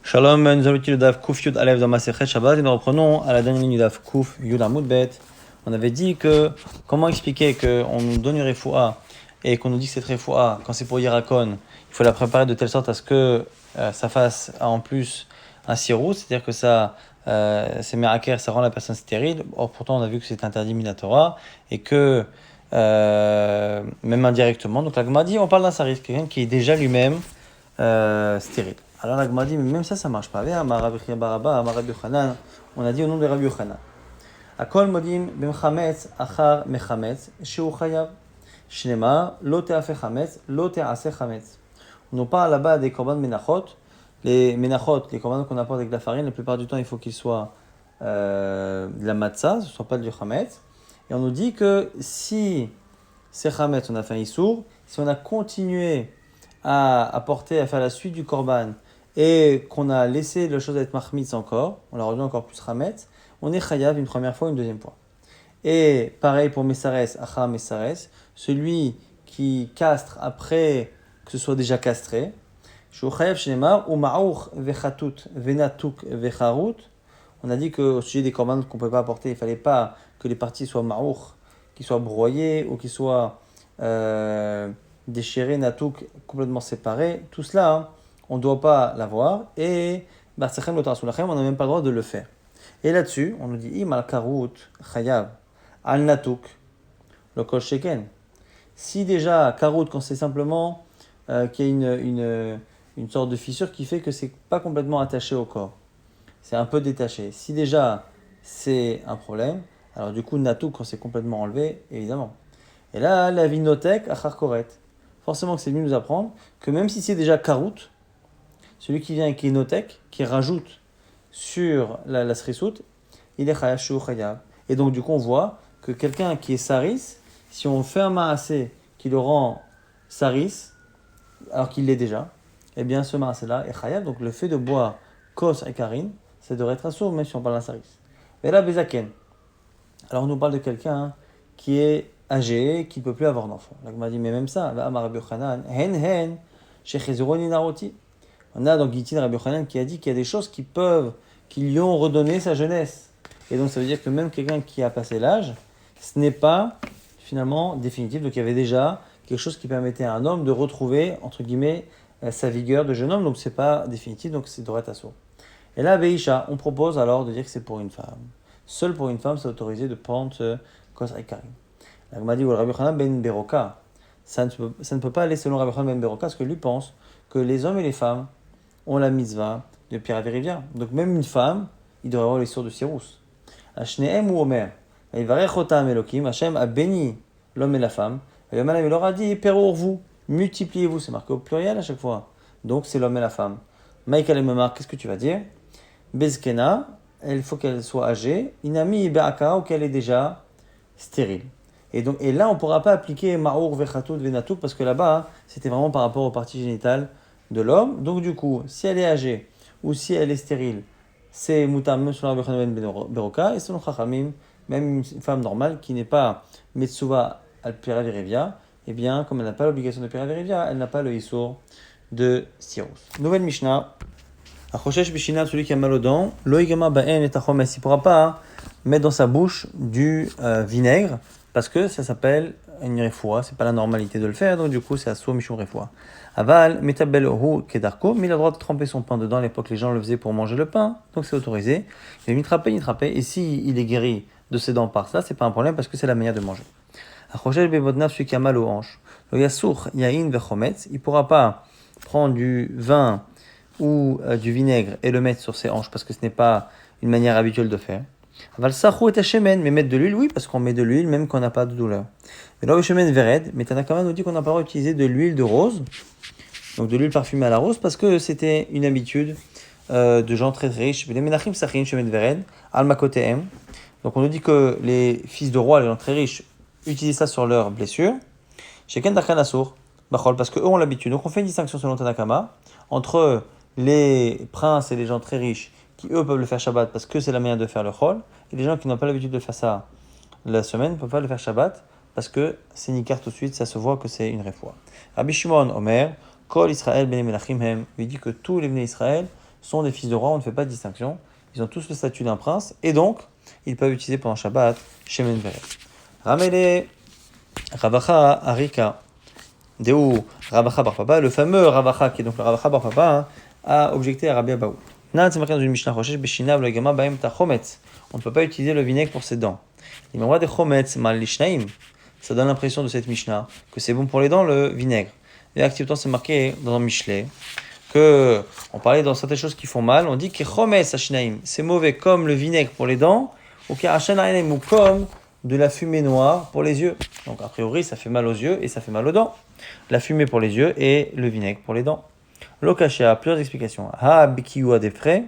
Shalom, nous allons utiliser le Daf Kuf Yud Alev dans Masechet Shabbat et nous reprenons à la dernière ligne du Daf Kuf Yud Amud Bet. On avait dit que, comment expliquer qu'on nous donne une refoua et qu'on nous dit que cette refoua, quand c'est pour Yirakon, il faut la préparer de telle sorte à ce que ça fasse en plus un sirou, c'est-à-dire que ça, c'est meraker, ça rend la personne stérile. Or, pourtant, on a vu que c'est interdit minatora et que, même indirectement, donc la Gemara dit, on parle d'un saris, quelqu'un qui est déjà lui-même stérile. Alors la Gemara dit, mais même ça marche pas. On a dit au nom de Rabbi Yochanan. Akol modim b'mechametz achar mechametz sheu chayav. Shnema lo te'afe chametz lo te'ase chametz. On nous parle là-bas des korban menachot. Les menachot, les korban qu'on apporte avec de la farine, la plupart du temps, il faut qu'ils soient de la matzah, ce ne soit pas du chametz. Et on nous dit que si c'est chametz, on a fait un issour. Si on a continué à apporter, à faire la suite du korban, et qu'on a laissé la chose être mahmitz encore, on l'a rendu encore plus chametz, on est chayav une première fois, une deuxième fois. Et pareil pour Messares, achar Messares, celui qui castre après que ce soit déjà castré, Shou chayav shnema, ou ma'our vechatut venatuk vecharut. On a dit qu'au sujet des korban qu'on ne peut pas apporter, il ne fallait pas que les parties soient ma'our, qu'ils soient broyées ou qu'ils soient déchirées, natuk, complètement séparées. Tout cela, hein, on ne doit pas l'avoir, et on n'a même pas le droit de le faire. Et là-dessus, on nous dit, im al karut chayav al natuk, le kol sheken. Si déjà, karut, quand c'est simplement qu'il y a une sorte de fissure qui fait que c'est pas complètement attaché au corps, c'est un peu détaché. Si déjà, c'est un problème, alors du coup, natuk, quand c'est complètement enlevé, évidemment. Et là, la vinotek achar koret. Forcément que c'est venu nous apprendre que même si c'est déjà karut, celui qui vient avec Inotek, qui rajoute sur la srisout, il est chayav shu chayav. Et donc, du coup, on voit que quelqu'un qui est saris, si on fait un maasé qui le rend saris, alors qu'il l'est déjà, eh bien, ce maasé-là est chayav. Donc, le fait de boire kos et karine, ça devrait être assourd, même si on parle d'un saris. Mais là, bezaken. Alors, on nous parle de quelqu'un qui est âgé, qui ne peut plus avoir d'enfant. Là, on m'a dit, mais même ça, Amar Rabbi Yochanan, hen, shechezuroni naroti. On a donc Gitin Rabbi Yochanan qui a dit qu'il y a des choses qui lui ont redonné sa jeunesse. Et donc ça veut dire que même quelqu'un qui a passé l'âge, ce n'est pas finalement définitif. Donc il y avait déjà quelque chose qui permettait à un homme de retrouver, entre guillemets, sa vigueur de jeune homme. Donc c'est pas définitif, donc c'est devrait être assourd. Et là, Beisha, on propose alors de dire que c'est pour une femme. Seul pour une femme, c'est autorisé de prendre ce kos karim. La Gemara dit, Rabbi Yochanan ben Beroka, ça ne peut pas aller selon Rabbi Yochanan ben Beroka, parce que lui pense que les hommes et les femmes ont la mitzvah de Pierre Vérivia. Donc même une femme, il devrait avoir l'histoire de Cyrus. Ashneem ou Omer. Ivarechotam Elokim. Hachem a béni l'homme et la femme. Et Yomalam il leur a dit, vous, multipliez-vous. C'est marqué au pluriel à chaque fois. Donc c'est l'homme et la femme. Michael et Memar, qu'est-ce que tu vas dire? Bezkena, il faut qu'elle soit âgée. Inami Be'aka, ou qu'elle est déjà stérile. Et là, on ne pourra pas appliquer Ma'our Vechatout Venatuk, parce que là-bas, c'était vraiment par rapport aux parties génitales de l'homme. Donc du coup, si elle est âgée ou si elle est stérile, c'est mutam même selon Rabbi Yochanan ben Beroka et selon Chachamim, même une femme normale qui n'est pas Metsuva al Pira Verivia, eh bien, comme elle n'a pas l'obligation de Pira Verivia, elle n'a pas le Issour de Sirus. Nouvelle Mishnah. Achoshesh Bishina, celui qui a mal aux dents, Loïgama Ba'en et Tachomes, il ne pourra pas mettre dans sa bouche du vinaigre parce que ça s'appelle une refoua, c'est pas la normalité de le faire, donc du coup c'est assour mishum refoua. Aval, metabel hu kedarko, mais il a le droit de tremper son pain dedans. À l'époque, les gens le faisaient pour manger le pain, donc c'est autorisé. Il mitrapé, et si il est guéri de ses dents par ça, c'est pas un problème parce que c'est la manière de manger. Achoshel bebodnav, celui qui a mal aux hanches, le yasour yain vechometz, il pourra pas prendre du vin ou du vinaigre et le mettre sur ses hanches parce que ce n'est pas une manière habituelle de faire. Aval sachou et shemen, mais mettre de l'huile, oui, parce qu'on met de l'huile même quand on n'a pas de douleur. Mais là, le shemen vered, mais Tanakama nous dit qu'on n'a pas le droit d'utiliser de l'huile de rose, donc de l'huile parfumée à la rose, parce que c'était une habitude de gens très riches. Les menachim sachin shemen vered, al makotehem. Donc on nous dit que les fils de rois, les gens très riches, utilisent ça sur leurs blessures. Sheken dakan asur, bachol, parce qu'eux ont l'habitude. Donc on fait une distinction selon Tanakama entre les princes et les gens très riches qui eux peuvent le faire Shabbat parce que c'est la manière de faire le chol, et les gens qui n'ont pas l'habitude de faire ça la semaine ne peuvent pas le faire Shabbat parce que c'est nikar tout de suite, ça se voit que c'est une refoua. Rabbi Shimon Omer, Kol Israël ben Melachim hem, lui dit que tous les Bnei Israël sont des fils de roi, on ne fait pas de distinction. Ils ont tous le statut d'un prince, et donc, ils peuvent utiliser pendant Shabbat Shemen Veret. Ramele Ravacha Arika. Deu Ravacha Bar Papa, le fameux Ravacha, qui est donc le Ravacha Bar Papa, a objecté à Rabbi Abaou. On ne peut pas utiliser le vinaigre pour ses dents. Ça donne l'impression de cette Mishnah que c'est bon pour les dents le vinaigre. Et activement, c'est marqué dans un Michelet que on parlait dans certaines choses qui font mal. On dit que c'est mauvais comme le vinaigre pour les dents, ou comme de la fumée noire pour les yeux. Donc a priori, ça fait mal aux yeux et ça fait mal aux dents. La fumée pour les yeux et le vinaigre pour les dents. L'okasha, plusieurs explications. Ha bikiwa des frais,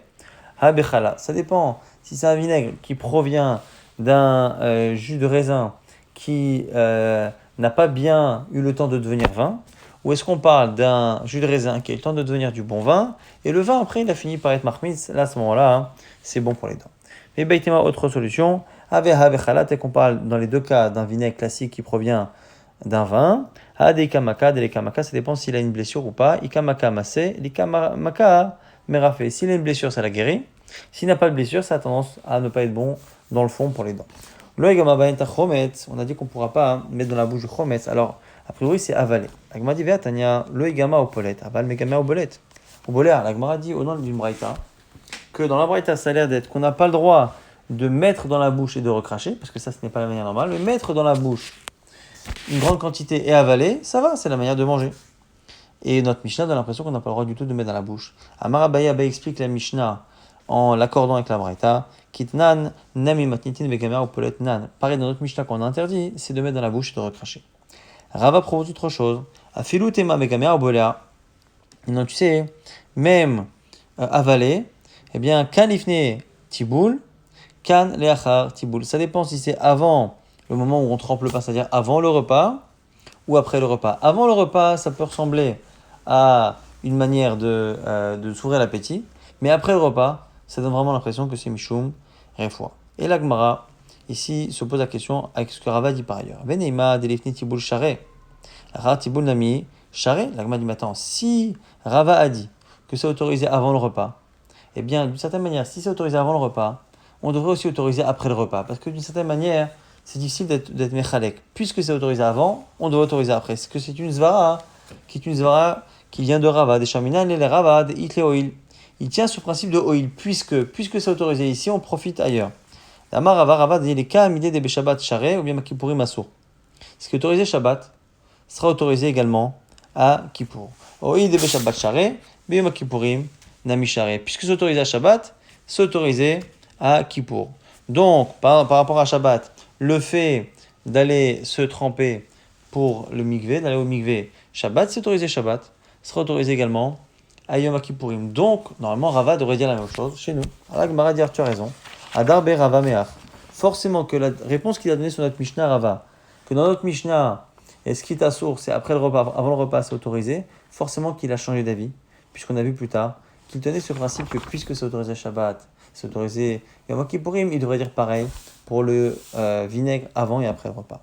ha bechala. Ça dépend si c'est un vinaigre qui provient d'un jus de raisin qui n'a pas bien eu le temps de devenir vin, ou est-ce qu'on parle d'un jus de raisin qui a eu le temps de devenir du bon vin, et le vin après il a fini par être marmitz, là à ce moment-là, c'est bon pour les dents. Mais Baïtima, autre solution, ha bechala, tel qu'on parle dans les deux cas d'un vinaigre classique qui provient d'un vin, Dekamaka, ça dépend s'il a une blessure ou pas. Ikamaka massé, Likamaka merafé. S'il a une blessure, ça la guérit. S'il n'a pas de blessure, ça a tendance à ne pas être bon dans le fond pour les dents. On a dit qu'on ne pourra pas mettre dans la bouche du chometz. Alors, a priori, c'est avalé. L'agma dit, Tania, le igama au polet, aval megama au bolet. Au bolet, l'agma dit au nom d'une braïta que dans la braïta, ça a l'air d'être qu'on n'a pas le droit de mettre dans la bouche et de recracher, parce que ça, ce n'est pas la manière normale, mais mettre dans la bouche une grande quantité et avaler, ça va, c'est la manière de manger. Et notre Mishnah donne l'impression qu'on n'a pas le droit du tout de mettre dans la bouche. Amar Abaye explique la Mishnah en l'accordant avec la Braïta. Kitnan, nami matnitin vegamer ou polet nan. Pareil dans notre Mishnah qu'on a interdit, c'est de mettre dans la bouche et de recracher. Rava propose autre chose. Afilu tema vegamer ou bolea. Non, tu sais, même avaler, eh bien, kan ifne tiboul, kan leachar tiboul. Ça dépend si c'est avant le moment où on trempe le pain, c'est-à-dire avant le repas ou après le repas. Avant le repas, ça peut ressembler à une manière de s'ouvrir l'appétit, mais après le repas, ça donne vraiment l'impression que c'est Mishum Refoua. Et la Gemara, ici, se pose la question avec ce que Rava dit par ailleurs. Veneima delifni tiboul charé. Ra tiboul nami charé. La Gemara dit maintenant, si Rava a dit que c'est autorisé avant le repas, eh bien, d'une certaine manière, si c'est autorisé avant le repas, on devrait aussi autoriser après le repas. Parce que d'une certaine manière, c'est difficile d'être mechalek. Puisque c'est autorisé avant, on doit autoriser après. Est-ce que c'est une zvara qui vient de Rava, des Shaminan et les Rava, des Hitle Oil. Il tient ce principe de Oil, puisque c'est autorisé ici, on profite ailleurs. Amar Rava, dit les cas amidé des Beshabbat Charé ou bien Makipourim Assour. Ce qui est autorisé Shabbat sera autorisé également à Kippour. Oil des Beshabbat Charé, bien Makipourim Nami Charé. Puisque c'est autorisé à Shabbat, c'est autorisé à Kippour. Donc, par rapport à Shabbat, le fait d'aller se tremper pour le mikvé, d'aller au mikvé Shabbat, c'est autorisé Shabbat, sera autorisé également à Yom Kippourim. Donc, normalement, Rava devrait dire la même chose chez nous. Alors, Gemara dit, tu as raison. Adar be Rava meach. Forcément que la réponse qu'il a donnée sur notre Mishnah Rava, que dans notre Mishnah, est-ce qu'il t'a sourd, c'est après le repas, avant le repas, c'est autorisé, forcément qu'il a changé d'avis, puisqu'on a vu plus tard qu'il tenait ce principe que puisque c'est autorisé Shabbat, c'est autorisé Yom Kippourim, il devrait dire pareil pour le vinaigre avant et après le repas.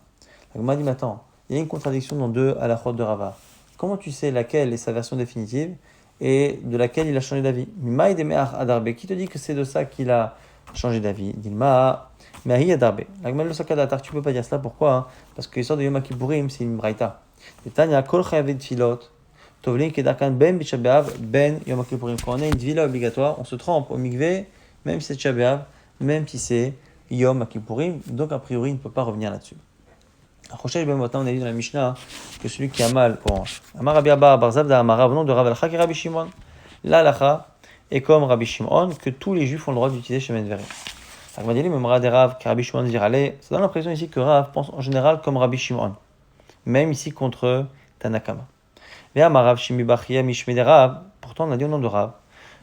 Donc, moi, dit maintenant, il y a une contradiction dans deux halachot de Rava. Comment tu sais laquelle est sa version définitive et de laquelle il a changé d'avis? Mimaï demeach adarbe. Qui te dit que c'est de ça qu'il a changé d'avis? Dilma mehi adarbe. L'agmal le sakadatar, tu peux pas dire cela. Pourquoi? Parce que l'histoire de Yom Kippourim, c'est une braïta. Et Tanya kol chayavet tfilot. Tovlin kedarkan ben b'Shabbat ben Yom Kippourim. Quand on a une tvila obligatoire, on se trempe au mikvé, même si c'est Shabbat, même si c'est Yom Kippourim, donc a priori il ne peut pas revenir là-dessus. Rochesh ben Motan, on a dit dans la Mishnah que celui qui a mal pour Amar Rabbi Abba Barzav d'Amara venant de Rav Alcha et Rabbi Shimon. La Alcha est comme Rabbi Shimon que tous les juifs ont le droit d'utiliser Shemen Veret. Alors on dit même Rav Rav que Rabbi Shimon dit allez, ça donne l'impression ici que Rav pense en général comme Rabbi Shimon, même ici contre Tanakama. Mais Amar Rav Shimi Bachia Mishmei Rav, pourtant on a dit au nom de Rav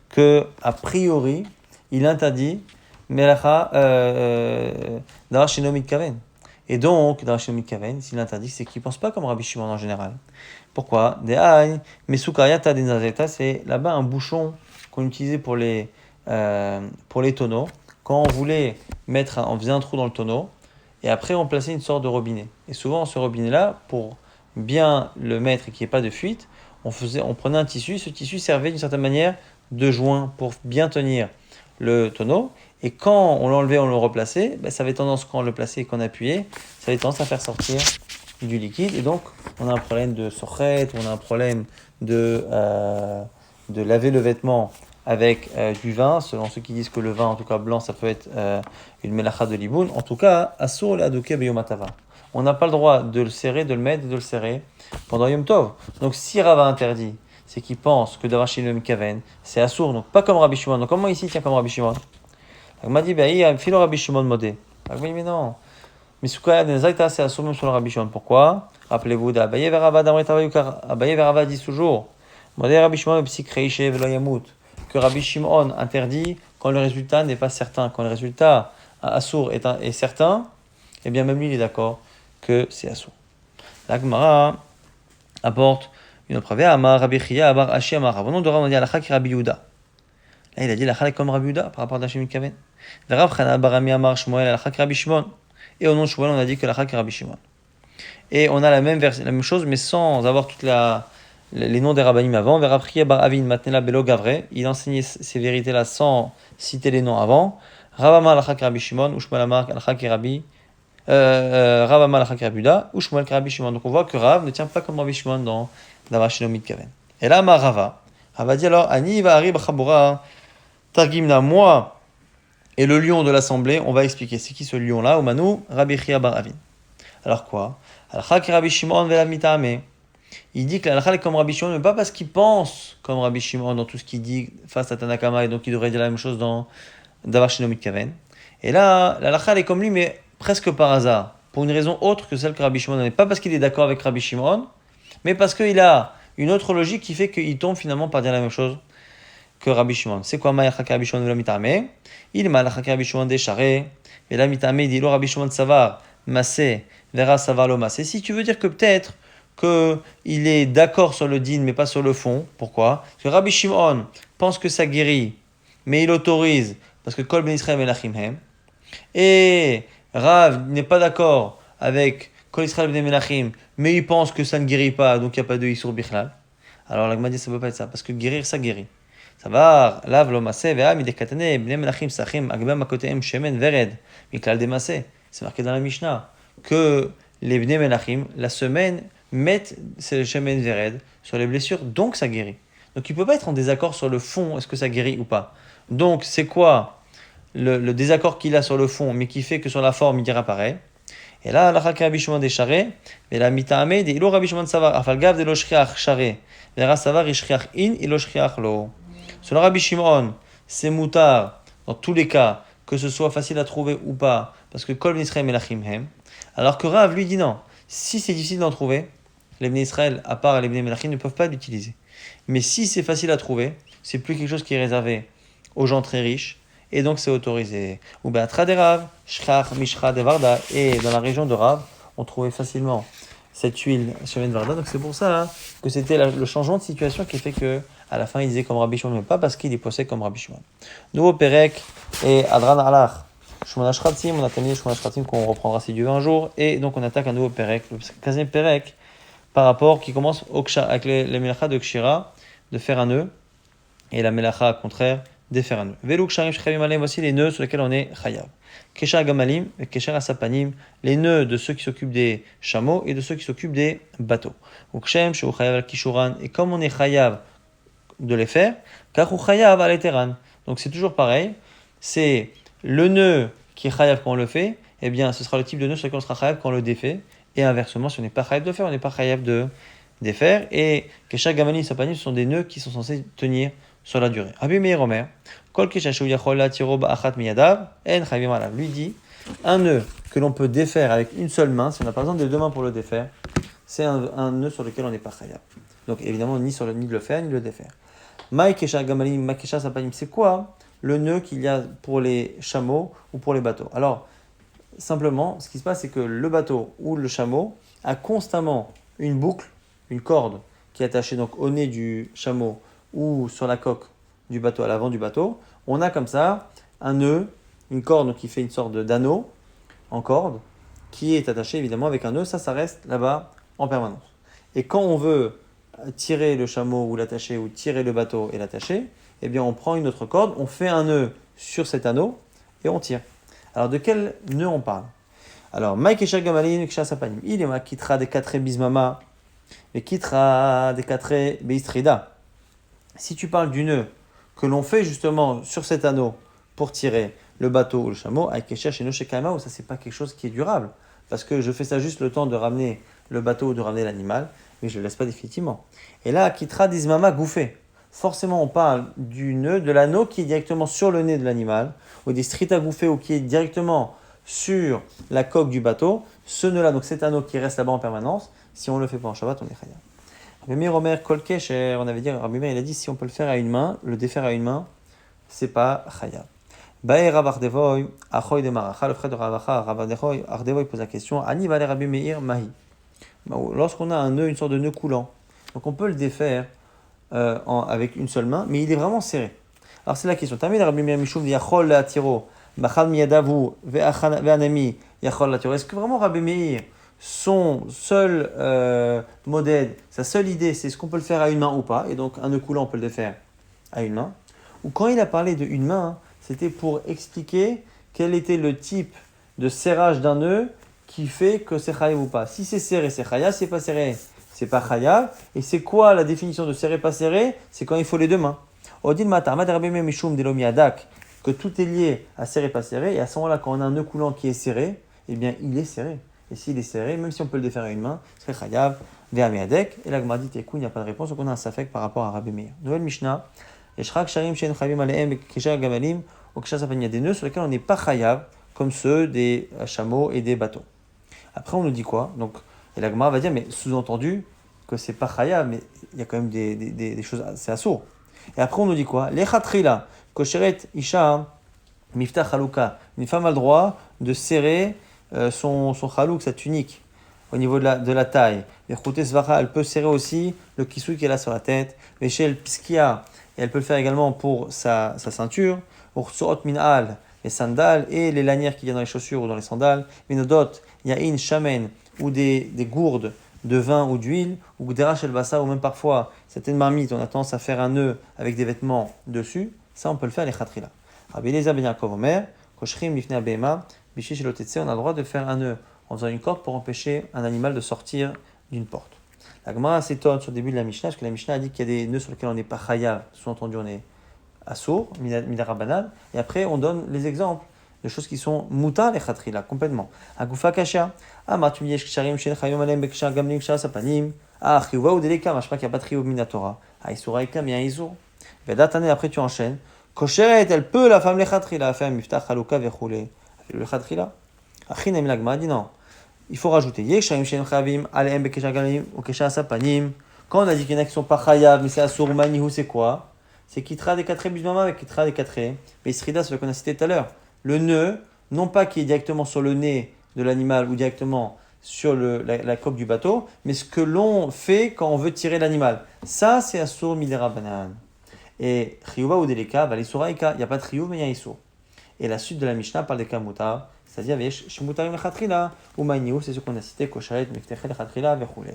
que a priori il interdit Melacha d'avoir chez Nomit Kaven. Et donc, dans Shemit Kaven, s'il interdit, c'est qu'il ne pense pas comme Rabbi Shimon en général. Pourquoi? Mais Soukariata des Nazeta, c'est là-bas un bouchon qu'on utilisait pour les tonneaux. Quand on voulait on faisait un trou dans le tonneau, et après on plaçait une sorte de robinet. Et souvent, ce robinet-là, pour bien le mettre et qu'il n'y ait pas de fuite, on prenait un tissu, ce tissu servait d'une certaine manière 2 joints pour bien tenir le tonneau. Et quand on l'enlevait, on le replaçait, ça avait tendance, quand on le plaçait et qu'on appuyait, ça avait tendance à faire sortir du liquide. Et donc, on a un problème de sochet, on a un problème de laver le vêtement avec du vin, selon ceux qui disent que le vin, en tout cas blanc, ça peut être une melacha de liboun. En tout cas, asur l'adoké beyomatava. On n'a pas le droit de le serrer, de le mettre et de le serrer pendant Yom Tov. Donc si Rava interdit, c'est qu'il pense que d'avoir chez le Mikaven, c'est assour, donc pas comme Rabbi Shimon. Donc comment ici tient comme Rabbi Shimon? Il m'a dit, filo Rabbi Shimon modé. Mais non. Misuka Nezaita, c'est assour même sur le Rabbi Shimon. Pourquoi? Rappelez-vous d'Abaye Verava d'Amretavayukar. Abaye Verava dit toujours, modé Rabbi Shimon psikreishe velo yamut. Que Rabbi Shimon interdit quand le résultat n'est pas certain. Quand le résultat assour est certain, eh bien même lui il est d'accord que c'est assour. La Gemara apporte une autre preuve. Amar Rabbi Chia, Amar Ashi, Amar Rav. Au nom de Rav, on dit Alakha qui Rabbi Yehuda. Là, il a dit Alakha comme Rabbi Yehuda par rapport à Hachem Kaven. Rav Chana Barami Amar Shmuel, Alakha qui Rabbi Shimon. Et au nom de Shmuel, on a dit que Alakha qui Rabbi Shimon. Et on a la même chose, mais sans avoir toutes les noms des rabbinim avant. Rav Chia Bar Avin Matnela Belo Gavre. Il enseignait ces vérités-là sans citer les noms avant. Rav Amar Alakha qui Rabbi Shimon, ou Shmuel Amar Alakha qui Rabbi Rav Amar Alakha qui Rabbi Yehuda, ou Shmuel qui Rabbi Shimon. Donc on voit que Rav ne tient pas comme Rabbi Shimon dans Davashino Mitkaven. Et là, Rava dit alors, Ani va arriver Chabura, Targimna, moi et le lion de l'assemblée, on va expliquer. C'est qui ce lion-là? Omanu, Rabbi Chia Bar Avin. Alors quoi? Alakha ki Rabbi Shimon vela mitame. Il dit que l'alakha est comme Rabbi Shimon, mais pas parce qu'il pense comme Rabbi Shimon dans tout ce qu'il dit face à Tanakama, et donc il devrait dire la même chose dans Davashino Mitkaven. Et là, l'alakha est comme lui, mais presque par hasard, pour une raison autre que celle que Rabbi Shimon n'a. Pas parce qu'il est d'accord avec Rabbi Shimon, mais parce qu'il a une autre logique qui fait qu'il tombe finalement par dire la même chose que Rabbi Shimon. C'est quoi Ma'alachak Rabbi Shimon vela mitame? Il Ma'alachak Rabbi Shimon décharé, et là mitame dit lo Rabbi Shimon savar massé vera savar lo massé. Si tu veux dire que peut-être qu'il est d'accord sur le din mais pas sur le fond, pourquoi? Parce que Rabbi Shimon pense que ça guérit, mais il autorise parce que Kol Ben Israël Melachim Hem, et Rav n'est pas d'accord avec Kol Israël Ben Melachim, mais il pense que ça ne guérit pas, donc il n'y a pas de Issour Bichlal. Alors la Gemara dit ça ne peut pas être ça, parce que guérir, ça guérit. Ça va, lav lo masé, vea midekatane, bnei melachim sachim, agbem makoteim shemen vered, miklal de masé. C'est marqué dans la Mishnah que les bnei melachim, la semaine, mettent ce shemen vered sur les blessures, donc ça guérit. Donc il ne peut pas être en désaccord sur le fond, est-ce que ça guérit ou pas. Donc c'est quoi le désaccord qu'il a sur le fond, mais qui fait que sur la forme, il dira pareil. Et là, la Chaka Rabbi Shimon des charrés, et la mitame de ilo Rabbi Shimon savar, afalgav de lo shriach charré, vera savar ishriach in, ilo shriach lo. Selon Rabbi Shimon, c'est moutar dans tous les cas, que ce soit facile à trouver ou pas, parce que kol ben Israël melachim hem. Alors que Rav lui dit non, si c'est difficile d'en trouver, les ben Israël, à part les ben melachim, ne peuvent pas l'utiliser. Mais si c'est facile à trouver, c'est plus quelque chose qui est réservé aux gens très riches, et donc c'est autorisé. Ou bien Traderav, Shrach, Mishra, Devarda, et dans la région de Rav, on trouvait facilement cette huile sur une Varda. Donc c'est pour ça que c'était le changement de situation qui fait que à la fin il disait comme Rabbi Shimon, mais pas parce qu'il est possède comme Rabbi Shimon. Nouveau Perek et Adran Alach. Shmona Shratim, on a terminé Shmona Shratim qu'on reprendra si Dieu veut un jour, et donc on attaque un nouveau Perek, le 15e Perek, par rapport qui commence avec les Melacha de Kshira, de faire un nœud, et la Melacha contraire, de faire un nœud. Veluk Sharim Shchavim Alem, voici les nœuds sur lesquels on est Chayav. Kesher Gamalim et Kesher Asapanim, les nœuds de ceux qui s'occupent des chameaux et de ceux qui s'occupent des bateaux. Ukshem Sheu Chayav al Kishuran, et comme on est Chayav de les faire, Kachu Chayav al Eteran. Donc c'est toujours pareil, c'est le nœud qui est Chayav quand on le fait, eh bien ce sera le type de nœud sur lequel on sera Chayav quand on le défait, et inversement, si on n'est pas Chayav de faire, on n'est pas Chayav de défaire, et Kesher Gamalim et Sapanim, ce sont des nœuds qui sont censés tenir sur la durée. Rabbi Meir Omer, Kol Keshashu Yachol Latiro Ba'achat Miyadav, En Chavim Alav, lui dit, un nœud que l'on peut défaire avec une seule main, si on n'a pas besoin des deux mains pour le défaire, c'est un nœud sur lequel on n'est pas chayav. Donc évidemment, ni de le faire, ni de le défaire. Maï Kesha Gamalim, Ma Kesha Sapanim, c'est quoi le nœud qu'il y a pour les chameaux ou pour les bateaux? Alors, simplement, ce qui se passe, c'est que le bateau ou le chameau a constamment une boucle, une corde qui est attachée donc au nez du chameau ou sur la coque du bateau, à l'avant du bateau. On a comme ça un nœud, une corde qui fait une sorte d'anneau en corde, qui est attaché évidemment avec un nœud, ça reste là-bas en permanence. Et quand on veut tirer le chameau ou l'attacher, ou tirer le bateau et l'attacher, eh bien on prend une autre corde, on fait un nœud sur cet anneau et on tire. Alors de quel nœud on parle? Alors, Mike et Shagamalin, Kshasapanim. Il est ma kitra des 4 bismama, et kitra des 4 beistrida. Si tu parles du nœud que l'on fait justement sur cet anneau pour tirer le bateau ou le chameau, Aikesha chez Noshekama, où ça c'est pas quelque chose qui est durable, parce que je fais ça juste le temps de ramener le bateau ou de ramener l'animal, mais je ne le laisse pas définitivement. Et là, kitra dismama gouffé. Forcément, on parle du nœud, de l'anneau qui est directement sur le nez de l'animal, ou des strita gouffé, ou qui est directement sur la coque du bateau, ce nœud-là, donc cet anneau qui reste là-bas en permanence, si on le fait pas en Shabbat, on est chayav. Rabbi Meir Omer Kol Kesher, on avait dit, Rabbi Meir il a dit si on peut le faire à une main, le défaire à une main, c'est pas chayav. Bae Rav Ardevoy, Achoy de Maracha, le frère de Ravacha, Rav Ardevoy pose la question, Ani vale Rabbi Meir Mahi. Lorsqu'on a un nœud, une sorte de nœud coulant, donc on peut le défaire avec une seule main, mais il est vraiment serré. Alors c'est la question. Tamid Rabbi Meir Mishum Yachol la tiro. Est-ce que vraiment Rabbi Meir, son seul modèle, sa seule idée, c'est est-ce qu'on peut le faire à une main ou pas? Et donc un nœud coulant, on peut le faire à une main. Ou quand il a parlé de une main, c'était pour expliquer quel était le type de serrage d'un nœud qui fait que c'est chayav ou pas. Si c'est serré, c'est chayav. Si c'est pas serré, c'est pas chayav. Et c'est quoi la définition de serré, pas serré? C'est quand il faut les deux mains. Odin Matar, Mad Rabbi Meir Mishum Delomi Adak, que tout est lié à serré, pas serré, et à ce moment-là, quand on a un nœud coulant qui est serré, eh bien, il est serré. Et s'il est serré, même si on peut le défaire à une main, c'est chayav, ve'amiadek, et la Gemara dit, écoute, il n'y a pas de réponse, donc on a un safek par rapport à Rabbi Meir. Nouvelle Mishnah, Yeshrak Sharim Shen Chavim Aleem, Kesher Gamalim, ou Kesher Sapan, il y a des nœuds sur lesquels on n'est pas chayav, comme ceux des chameaux et des bateaux. Après, on nous dit quoi? Donc, et la Gemara va dire, mais sous-entendu, que c'est pas chayav, mais il y a quand même des choses, c'est assourd. Et après, on nous dit quoi? Lechatrila, kosheret isha, miftah chalouka. Une femme a le droit de serrer son chalouk, sa tunique, au niveau de la taille. Elle peut serrer aussi le kisui qu'elle a sur la tête. Veshel piskia, et elle peut le faire également pour sa ceinture. Ursurot minal, les sandales et les lanières qu'il y a dans les chaussures ou dans les sandales. Minodot, yain, shamen, ou des gourdes de vin ou d'huile, ou derach el bassa, ou même parfois certaines marmites, on a tendance à faire un nœud avec des vêtements dessus, ça on peut le faire les khatrila. Rabbi Eliezer ben Yaakov Omer, koshrim lifnei abehema, bishi shelotetse, on a le droit de faire un nœud en faisant une corde pour empêcher un animal de sortir d'une porte. La Gemara s'étonne sur le début de la Mishnah, parce que la Mishnah a dit qu'il y a des nœuds sur lesquels on n'est pas chayav, sous-entendu on est assour, midarabanan, et après on donne les exemples de choses qui sont muta les khatrila, complètement. Agufa kasha, tu me dis ksharim shen chayom alem bekshar gamlim kshar sapanim, chiyuva ou deleka, je crois qu'il n'y a pas de chiyuv minatora, isuraika, mais un isur. Vedatane, après tu enchaînes, kosheret, elle peut la femme les khatrila, faire miftah chalouka vechoule, le khatrila. Achina milagma dit non, il faut rajouter yesharim shen chayim alem bekshar gamlim ou kshar sapanim. Quand on a dit qu'il y en a qui sont pas chayav, mais c'est asur manihu, c'est quoi? C'est kitra des 4 bismama avec kitra des 4 beisrida, celui qu'on a cité tout à l'heure. Le nœud, non pas qui est directement sur le nez de l'animal ou directement sur la coque du bateau, mais ce que l'on fait quand on veut tirer l'animal. Ça, c'est assour midera banan. Et chiyuva ou deleka, l'isuraika, il n'y a pas de chiyuv, mais il y a issour. Et la suite de la Mishnah parle des kamuta, c'est-à-dire, shemutarim lechatrila, ou maniou, c'est ce qu'on a cité, kosharet, meftechel lechatrila, vechoulé.